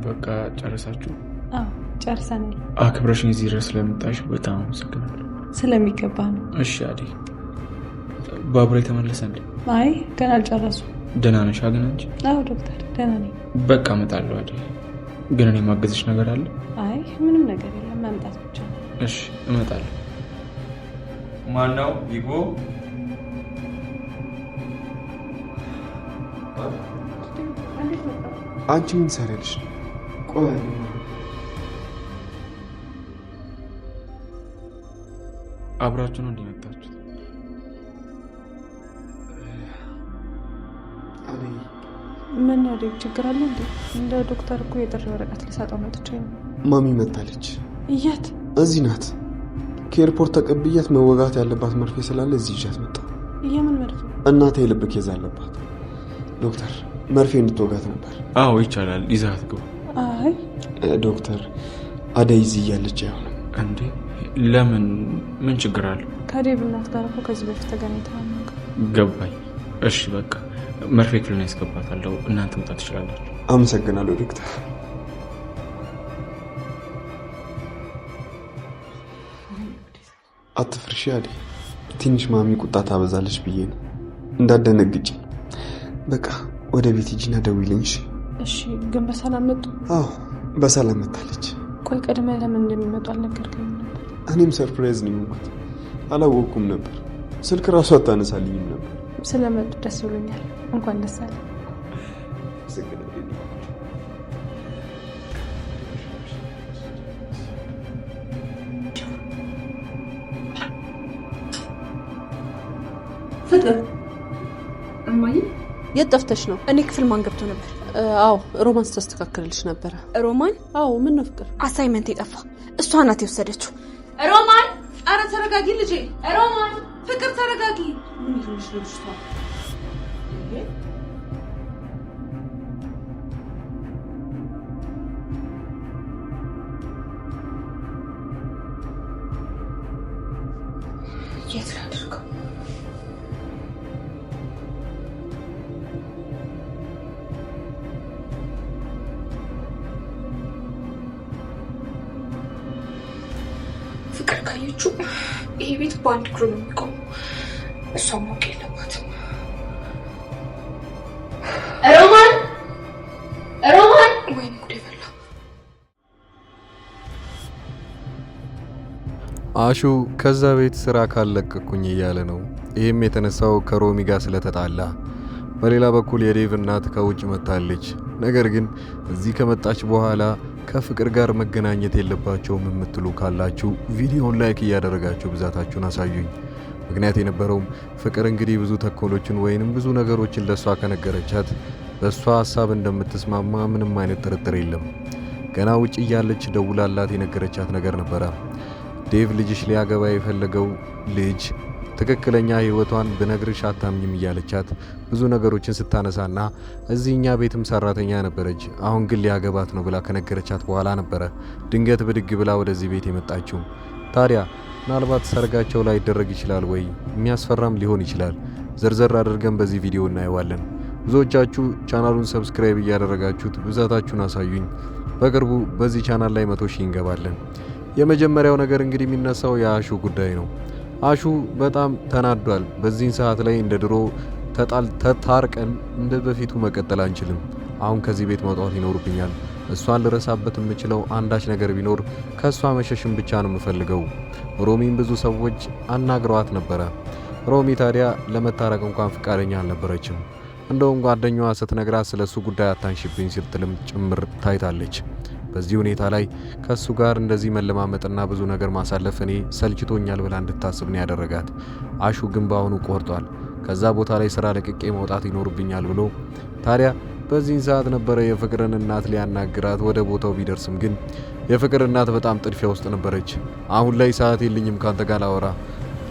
በቃ ጨረሳችሁ? አዎ ጨርሰናል። አክብረሽኝ እዚህ ድረስ ስለመጣሽ በጣም አመሰግናለሁ። ስለሚገባ ነው። እሺ አደይ፣ ባቡሬ ተመለሰ እንዴ? አይ ገና አልጨረሱ። ደህና ነሽ ግን አንቺ? አዎ ዶክተር ደህና ነኝ። በቃ እመጣለሁ አደይ። ግን እኔ ማገዝሽ ነገር አለ? አይ ምንም ነገር የለም፣ መምጣት ብቻ ነው። እሺ እመጣለሁ። ማነው ይጎ? አንቺ ምን ሰራልሽ? ቆይ አብራችሁ ነው እንደመጣችሁ? አደይ ምን አደይ ችግር አለ እንዴ? እንደ ዶክተር እኮ የጥሪ ወረቀት ልሰጠው መጥቼ ነው። ማሚ መጣለች። የት? እዚህ ናት። ከኤርፖርት ተቀብያት መወጋት ያለባት መርፌ ስላለ እዚህ ይዣት መጣሁ። የምን መርፌ? እናቴ የልብ ኬዝ አለባት። ዶክተር መርፌ እንድትወጋት ነበር። አዎ ይቻላል፣ ይዛት ግቡ። አይ ዶክተር አደይ እዚህ እያለች አይሆንም። እንዴ ለምን? ምን ችግር አለው? ከዴቭ እናት ጋር እኮ ከዚህ በፊት ተገናኝተናል። ገባኝ። እሺ በቃ መርፌ ክፍል ነው ያስገባታለሁ። እናንተ መውጣት ትችላላችሁ። አመሰግናለሁ ዶክተር። አትፍርሺ አደይ። ትንሽ ማሚ ቁጣ ታበዛለች ብዬ ነው። እንዳደነግጭ። በቃ ወደ ቤት ሂጂና ደውይልኝ። እሺ ግን በሰላም መጡ? አዎ በሰላም መጣለች። ቆይ ቀድመ ለምን እንደሚመጡ አልነገርከኝም ነበር? እኔም ሰርፕራይዝ ነኝ ማለት አላወቅኩም ነበር። ስልክ ራሱ አታነሳልኝም ነበር። ስለመጡ ደስ ብሎኛል። እንኳን ደስ አለ። ፍቅር እማዬ የት ጠፍተሽ ነው? እኔ ክፍል ማን ገብቶ ነበር? አዎ ሮማን ተስተካከለልሽ ነበር። ሮማን? አዎ ምን ነው ፍቅር? አሳይመንት የጠፋ እሷ ናት የወሰደችው። ሮማን! አረ ተረጋጊ ልጄ። ሮማን! ፍቅር ተረጋጊ። ምን ይሆንሽ ነው ልጅቷ? የት ላድርገው? ፍቅር ካየችው ይሄ ቤት በአንድ እግሩ ነው የሚቆመው። እሷ ማወቅ የለባትም። ሮማን! ሮማን! ወይኔ ጉዴ ፈላ። አሹ ከዛ ቤት ስራ ካለቀኩኝ እያለ ነው። ይህም የተነሳው ከሮሚ ጋር ስለተጣላ። በሌላ በኩል የዴቭ እናት ከውጭ መጣለች። ነገር ግን እዚህ ከመጣች በኋላ ከፍቅር ጋር መገናኘት የለባቸውም የምትሉ ካላችሁ ቪዲዮውን ላይክ እያደረጋችሁ ብዛታችሁን አሳዩኝ። ምክንያት የነበረውም ፍቅር እንግዲህ ብዙ ተኮሎችን ወይንም ብዙ ነገሮችን ለሷ ከነገረቻት በሷ ሐሳብ እንደምትስማማ ምንም አይነት ጥርጥር የለም። ገና ውጭ እያለች ደውላላት የነገረቻት ነገር ነበረ። ዴቭ ልጅሽ ሊያገባ የፈለገው ልጅ ትክክለኛ ህይወቷን ብነግርሽ አታምኝም እያለቻት ብዙ ነገሮችን ስታነሳና እዚህኛ ቤትም ሰራተኛ ነበረች። አሁን ግን ሊያገባት ነው ብላ ከነገረቻት በኋላ ነበረ ድንገት ብድግ ብላ ወደዚህ ቤት የመጣችው። ታዲያ ምናልባት ሰርጋቸው ላይ ይደረግ ይችላል ወይ? የሚያስፈራም ሊሆን ይችላል። ዘርዘር አድርገን በዚህ ቪዲዮ እናየዋለን። ብዙዎቻችሁ ቻናሉን ሰብስክራይብ እያደረጋችሁት ብዛታችሁን አሳዩኝ። በቅርቡ በዚህ ቻናል ላይ 100 ሺህ እንገባለን። የመጀመሪያው ነገር እንግዲህ የሚነሳው የአሹ ጉዳይ ነው። አሹ በጣም ተናዷል። በዚህን ሰዓት ላይ እንደ ድሮ ተታርቀን እንደ በፊቱ መቀጠል አንችልም። አሁን ከዚህ ቤት መውጣት ይኖርብኛል። እሷን ልረሳበት የምችለው አንዳች ነገር ቢኖር ከእሷ መሸሽም ብቻ ነው የምፈልገው። ሮሚን ብዙ ሰዎች አናግረዋት ነበረ። ሮሚ ታዲያ ለመታረቅ እንኳን ፍቃደኛ አልነበረችም። እንደውም ጓደኛዋ ስትነግራት ስለሱ ጉዳይ አታንሽብኝ ስትልም ጭምር ታይታለች። በዚህ ሁኔታ ላይ ከሱ ጋር እንደዚህ መለማመጥና ብዙ ነገር ማሳለፍ እኔ ሰልችቶኛል ብላ እንድታስብ ነው ያደረጋት። አሹ ግን በአሁኑ ቆርጧል። ከዛ ቦታ ላይ ስራ ለቅቄ መውጣት ይኖርብኛል ብሎ ታዲያ በዚህን ሰዓት ነበረ የፍቅርን እናት ሊያናግራት ወደ ቦታው ቢደርስም ግን የፍቅር እናት በጣም ጥድፊያ ውስጥ ነበረች። አሁን ላይ ሰዓት የለኝም ካንተ ጋር ላወራ፣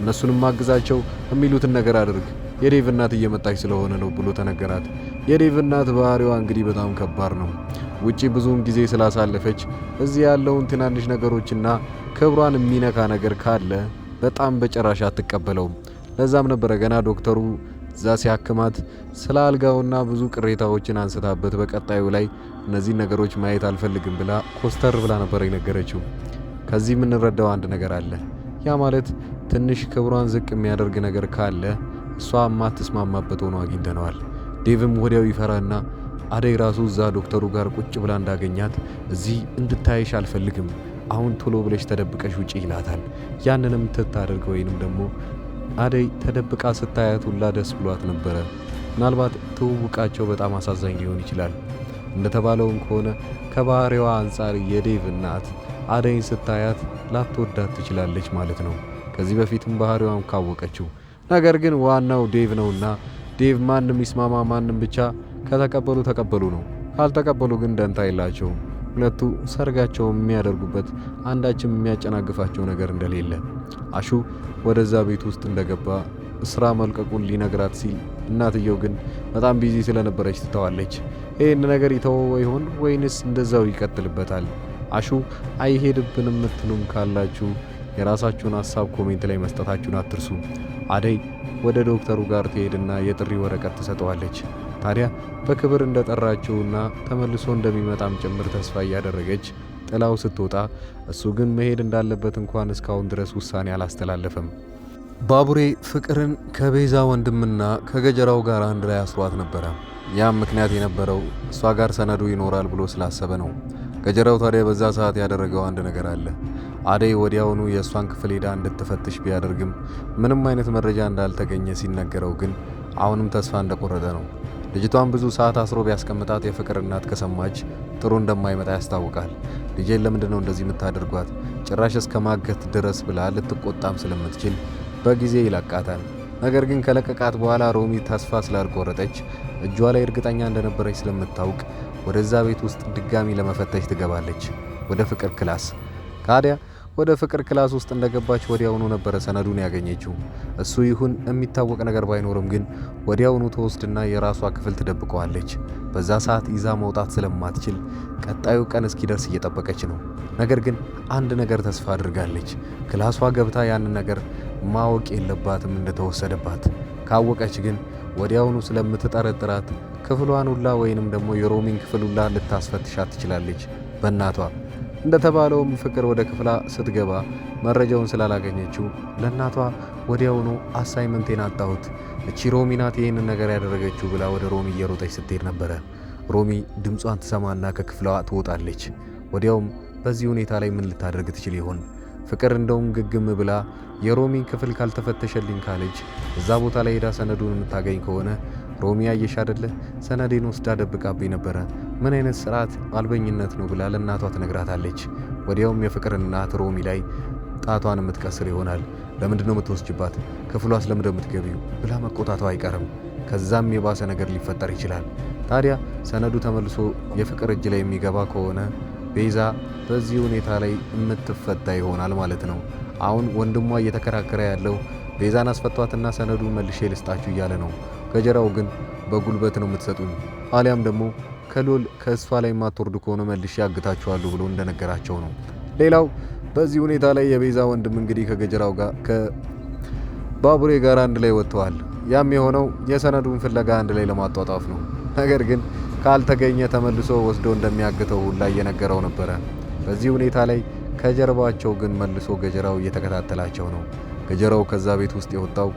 እነሱንም ማግዛቸው፣ የሚሉትን ነገር አድርግ፣ የዴቭ እናት እየመጣች ስለሆነ ነው ብሎ ተነገራት። የዴቭ እናት ባህሪዋ እንግዲህ በጣም ከባድ ነው። ውጪ ብዙውን ጊዜ ስላሳለፈች እዚህ ያለውን ትናንሽ ነገሮችና ክብሯን የሚነካ ነገር ካለ በጣም በጭራሽ አትቀበለውም። ለዛም ነበረ ገና ዶክተሩ እዛ ሲያክማት ስለ አልጋውና ብዙ ቅሬታዎችን አንስታበት በቀጣዩ ላይ እነዚህን ነገሮች ማየት አልፈልግም ብላ ኮስተር ብላ ነበር የነገረችው። ከዚህ የምንረዳው አንድ ነገር አለ። ያ ማለት ትንሽ ክብሯን ዝቅ የሚያደርግ ነገር ካለ እሷ የማትስማማበት ሆኖ አግኝተነዋል። ዴቭም ወዲያው ይፈራና አደይ ራሱ እዛ ዶክተሩ ጋር ቁጭ ብላ እንዳገኛት እዚህ እንድታይሽ አልፈልግም፣ አሁን ቶሎ ብለሽ ተደብቀሽ ውጪ ይላታል። ያንንም ትታደርግ ወይንም ደግሞ አደይ ተደብቃ ስታያት ሁላ ደስ ብሏት ነበረ። ምናልባት ትውውቃቸው በጣም አሳዛኝ ሊሆን ይችላል። እንደተባለውም ከሆነ ከባህሪዋ አንጻር የዴቭ እናት አደይን ስታያት ላትወዳት ትችላለች ማለት ነው፣ ከዚህ በፊትም ባህሪዋን ካወቀችው። ነገር ግን ዋናው ዴቭ ነውና ዴቭ ማንም ይስማማ ማንም ብቻ ከተቀበሉ ተቀበሉ ነው፣ ካልተቀበሉ ግን ደንታ የላቸውም። ሁለቱ ሰርጋቸው የሚያደርጉበት አንዳችም የሚያጨናግፋቸው ነገር እንደሌለ። አሹ ወደዛ ቤት ውስጥ እንደገባ ስራ መልቀቁን ሊነግራት ሲል እናትየው ግን በጣም ቢዚ ስለነበረች ትተዋለች። ይህን ነገር ይተወው ይሆን ወይንስ እንደዛው ይቀጥልበታል? አሹ አይሄድብንም የምትሉም ካላችሁ የራሳችሁን ሀሳብ ኮሜንት ላይ መስጠታችሁን አትርሱ። አደይ ወደ ዶክተሩ ጋር ትሄድና የጥሪ ወረቀት ትሰጠዋለች። ታዲያ በክብር እንደጠራችውና ተመልሶ እንደሚመጣም ጭምር ተስፋ እያደረገች ጥላው ስትወጣ እሱ ግን መሄድ እንዳለበት እንኳን እስካሁን ድረስ ውሳኔ አላስተላለፈም። ባቡሬ ፍቅርን ከቤዛ ወንድምና ከገጀራው ጋር አንድ ላይ አስሯት ነበረ። ያም ምክንያት የነበረው እሷ ጋር ሰነዱ ይኖራል ብሎ ስላሰበ ነው። ገጀራው ታዲያ በዛ ሰዓት ያደረገው አንድ ነገር አለ። አደይ ወዲያውኑ የእሷን ክፍል ሄዳ እንድትፈትሽ ቢያደርግም ምንም አይነት መረጃ እንዳልተገኘ ሲነገረው ግን አሁንም ተስፋ እንደቆረጠ ነው። ልጅቷን ብዙ ሰዓት አስሮ ቢያስቀምጣት የፍቅር እናት ከሰማች ጥሩ እንደማይመጣ ያስታውቃል። ልጄን ለምንድን ነው እንደዚህ የምታደርጓት? ጭራሽ እስከ ማገት ድረስ ብላ ልትቆጣም ስለምትችል በጊዜ ይለቃታል። ነገር ግን ከለቀቃት በኋላ ሮሚ ተስፋ ስላልቆረጠች እጇ ላይ እርግጠኛ እንደነበረች ስለምታውቅ ወደዛ ቤት ውስጥ ድጋሚ ለመፈተሽ ትገባለች፣ ወደ ፍቅር ክላስ። ታዲያ ወደ ፍቅር ክላስ ውስጥ እንደገባች ወዲያውኑ ነበረ ሰነዱን ያገኘችው። እሱ ይሁን የሚታወቅ ነገር ባይኖርም ግን ወዲያውኑ ተወስድና የራሷ ክፍል ትደብቀዋለች። በዛ ሰዓት ይዛ መውጣት ስለማትችል ቀጣዩ ቀን እስኪደርስ እየጠበቀች ነው። ነገር ግን አንድ ነገር ተስፋ አድርጋለች። ክላሷ ገብታ ያንን ነገር ማወቅ የለባትም እንደተወሰደባት። ካወቀች ግን ወዲያውኑ ስለምትጠረጥራት ክፍሏን ሁላ ወይንም ደግሞ የሮሚን ክፍል ሁላ ልታስፈትሻት ትችላለች በእናቷ። እንደተባለውም ፍቅር ወደ ክፍላ ስትገባ መረጃውን ስላላገኘችው ለእናቷ ወዲያውኑ አሳይመንቴን አጣሁት፣ እቺ ሮሚ ናት ይህንን ነገር ያደረገችው ብላ ወደ ሮሚ እየሮጠች ስትሄድ ነበረ። ሮሚ ድምጿን ትሰማና ከክፍሏ ትወጣለች። ወዲያውም በዚህ ሁኔታ ላይ ምን ልታደርግ ትችል ይሆን? ፍቅር እንደውም ግግም ብላ የሮሚን ክፍል ካልተፈተሸልኝ ካለች እዛ ቦታ ላይ ሄዳ ሰነዱን የምታገኝ ከሆነ ሮሚ አየሽ አይደለ ሰነዴን ወስዳ ደብቃብኝ ነበረ፣ ምን አይነት ስርዓት አልበኝነት ነው ብላ ለእናቷ ትነግራታለች። ወዲያውም የፍቅር እናት ሮሚ ላይ ጣቷን የምትቀስር ይሆናል። ለምንድን ነው የምትወስጅባት? ክፍሏስ ለምንድን ነው የምትገቢው ብላ መቆጣቷ አይቀርም። ከዛም የባሰ ነገር ሊፈጠር ይችላል። ታዲያ ሰነዱ ተመልሶ የፍቅር እጅ ላይ የሚገባ ከሆነ ቤዛ በዚህ ሁኔታ ላይ የምትፈታ ይሆናል ማለት ነው። አሁን ወንድሟ እየተከራከረ ያለው ቤዛን አስፈቷትና ሰነዱን መልሼ ልስጣችሁ እያለ ነው። ገጀራው ግን በጉልበት ነው የምትሰጡኝ አሊያም ደግሞ ከሎል ከእሷ ላይ የማትወርዱ ከሆነ መልሼ ያግታችኋለሁ ብሎ እንደነገራቸው ነው። ሌላው በዚህ ሁኔታ ላይ የቤዛ ወንድም እንግዲህ ከገጀራው ጋር ከባቡሬ ጋር አንድ ላይ ወጥተዋል። ያም የሆነው የሰነዱን ፍለጋ አንድ ላይ ለማጧጧፍ ነው። ነገር ግን ካልተገኘ ተመልሶ ወስዶ እንደሚያግተው ሁላ እየነገረው ነበረ። በዚህ ሁኔታ ላይ ከጀርባቸው ግን መልሶ ገጀራው እየተከታተላቸው ነው። ገጀራው ከዛ ቤት ውስጥ የወጣው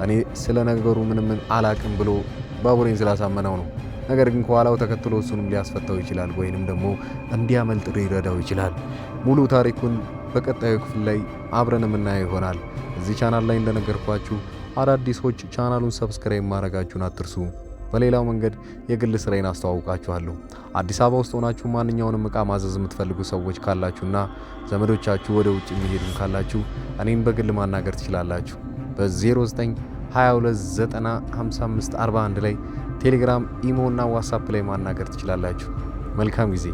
እኔ ስለ ነገሩ ምንም አላቅም ብሎ ባቡሬን ስላሳመነው ነው። ነገር ግን ከኋላው ተከትሎ እሱንም ሊያስፈታው ይችላል ወይንም ደግሞ እንዲያመልጥ ሊረዳው ይችላል። ሙሉ ታሪኩን በቀጣዩ ክፍል ላይ አብረን የምናየው ይሆናል። እዚህ ቻናል ላይ እንደነገርኳችሁ አዳዲሶች ቻናሉን ሰብስክራይብ ማድረጋችሁን አትርሱ። በሌላው መንገድ የግል ስራዬን አስተዋውቃችኋለሁ። አዲስ አበባ ውስጥ ሆናችሁ ማንኛውንም እቃ ማዘዝ የምትፈልጉ ሰዎች ካላችሁና ዘመዶቻችሁ ወደ ውጭ የሚሄዱም ካላችሁ እኔም በግል ማናገር ትችላላችሁ። በ0922905541 ላይ ቴሌግራም፣ ኢሞ እና ዋትስአፕ ላይ ማናገር ትችላላችሁ። መልካም ጊዜ።